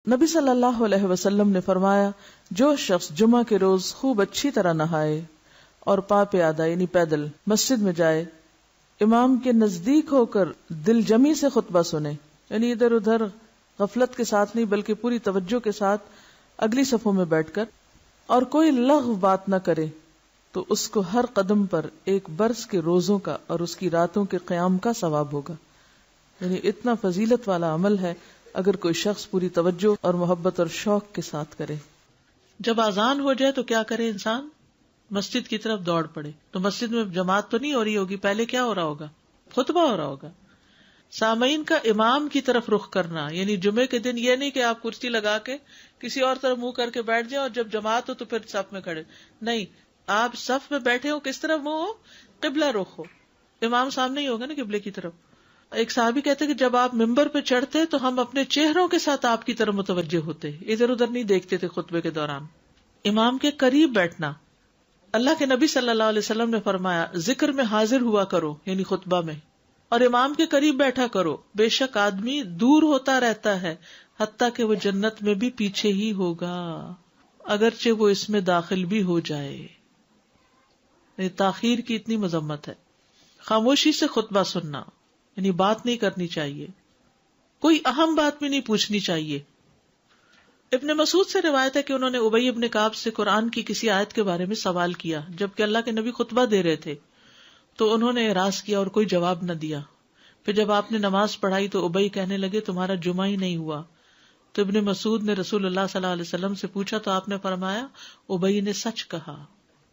نبی صلی اللہ علیہ وسلم نے فرمایا، جو شخص جمعہ کے روز خوب اچھی طرح نہائے اور پا پیادہ یعنی پیدل مسجد میں جائے، امام کے نزدیک ہو کر دل جمی سے خطبہ سنے، یعنی ادھر ادھر غفلت کے ساتھ نہیں بلکہ پوری توجہ کے ساتھ اگلی صفوں میں بیٹھ کر، اور کوئی لغو بات نہ کرے، تو اس کو ہر قدم پر ایک برس کے روزوں کا اور اس کی راتوں کے قیام کا ثواب ہوگا. یعنی اتنا فضیلت والا عمل ہے اگر کوئی شخص پوری توجہ اور محبت اور شوق کے ساتھ کرے. جب اذان ہو جائے تو کیا کرے انسان؟ مسجد کی طرف دوڑ پڑے. تو مسجد میں جماعت تو نہیں ہو رہی ہوگی، پہلے کیا ہو رہا ہوگا؟ خطبہ ہو رہا ہوگا. سامعین کا امام کی طرف رخ کرنا، یعنی جمعے کے دن یہ نہیں کہ آپ کرسی لگا کے کسی اور طرف منہ کر کے بیٹھ جائیں اور جب جماعت ہو تو پھر صف میں کھڑے. نہیں، آپ صف میں بیٹھے ہو، کس طرف منہ ہو؟ قبلہ رخ ہو. امام سامنے ہی ہوگا نا قبلے کی طرف. ایک صحابی کہتے کہ جب آپ ممبر پہ چڑھتے تو ہم اپنے چہروں کے ساتھ آپ کی طرف متوجہ ہوتے، ادھر ادھر نہیں دیکھتے تھے خطبے کے دوران. امام کے قریب بیٹھنا. اللہ کے نبی صلی اللہ علیہ وسلم نے فرمایا، ذکر میں حاضر ہوا کرو، یعنی خطبہ میں، اور امام کے قریب بیٹھا کرو. بے شک آدمی دور ہوتا رہتا ہے حتیٰ کہ وہ جنت میں بھی پیچھے ہی ہوگا اگرچہ وہ اس میں داخل بھی ہو جائے. تاخیر کی اتنی مذمت ہے. خاموشی سے خطبہ سننا، یعنی بات نہیں کرنی چاہیے، کوئی اہم بات بھی نہیں پوچھنی چاہیے. ابن مسعود سے روایت ہے کہ انہوں نے ابی ابن کعب سے قرآن کی کسی آیت کے بارے میں سوال کیا جبکہ اللہ کے نبی خطبہ دے رہے تھے، تو انہوں نے اعراض کیا اور کوئی جواب نہ دیا. پھر جب آپ نے نماز پڑھائی تو ابی کہنے لگے تمہارا جمعہ ہی نہیں ہوا. تو ابن مسعود نے رسول اللہ صلی اللہ علیہ وسلم سے پوچھا تو آپ نے فرمایا ابی نے سچ کہا،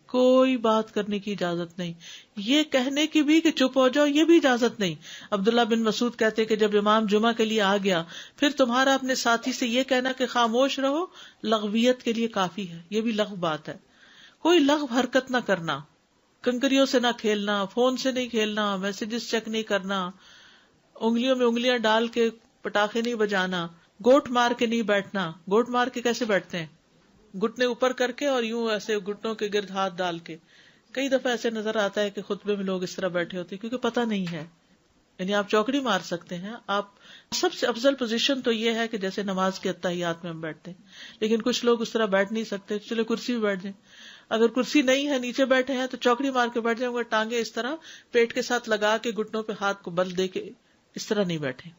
کوئی بات کرنے کی اجازت نہیں، یہ کہنے کی بھی کہ چپ ہو جاؤ یہ بھی اجازت نہیں. عبداللہ بن مسعود کہتے کہ جب امام جمعہ کے لیے آ گیا پھر تمہارا اپنے ساتھی سے یہ کہنا کہ خاموش رہو لغویت کے لیے کافی ہے، یہ بھی لغو بات ہے. کوئی لغو حرکت نہ کرنا، کنکریوں سے نہ کھیلنا، فون سے نہیں کھیلنا، میسجز چیک نہیں کرنا، انگلیوں میں انگلیاں ڈال کے پٹاخے نہیں بجانا، گوٹ مار کے نہیں بیٹھنا. گوٹ مار کے کیسے بیٹھتے ہیں؟ گھٹنے اوپر کر کے اور یوں ایسے گھٹنوں کے گرد ہاتھ ڈال کے. کئی دفعہ ایسے نظر آتا ہے کہ خطبے میں لوگ اس طرح بیٹھے ہوتے ہیں کیونکہ پتہ نہیں ہے. یعنی آپ چوکڑی مار سکتے ہیں. آپ سب سے افضل پوزیشن تو یہ ہے کہ جیسے نماز کے اتحیات میں ہم بیٹھتے ہیں، لیکن کچھ لوگ اس طرح بیٹھ نہیں سکتے، چلے کرسی بھی بیٹھ جائیں. اگر کرسی نہیں ہے نیچے بیٹھے ہیں تو چوکڑی مار کے بیٹھ جائیں، ٹانگیں اس طرح پیٹ کے ساتھ لگا کے گھٹنوں پہ ہاتھ کو بل دے کے اس طرح نہیں بیٹھے.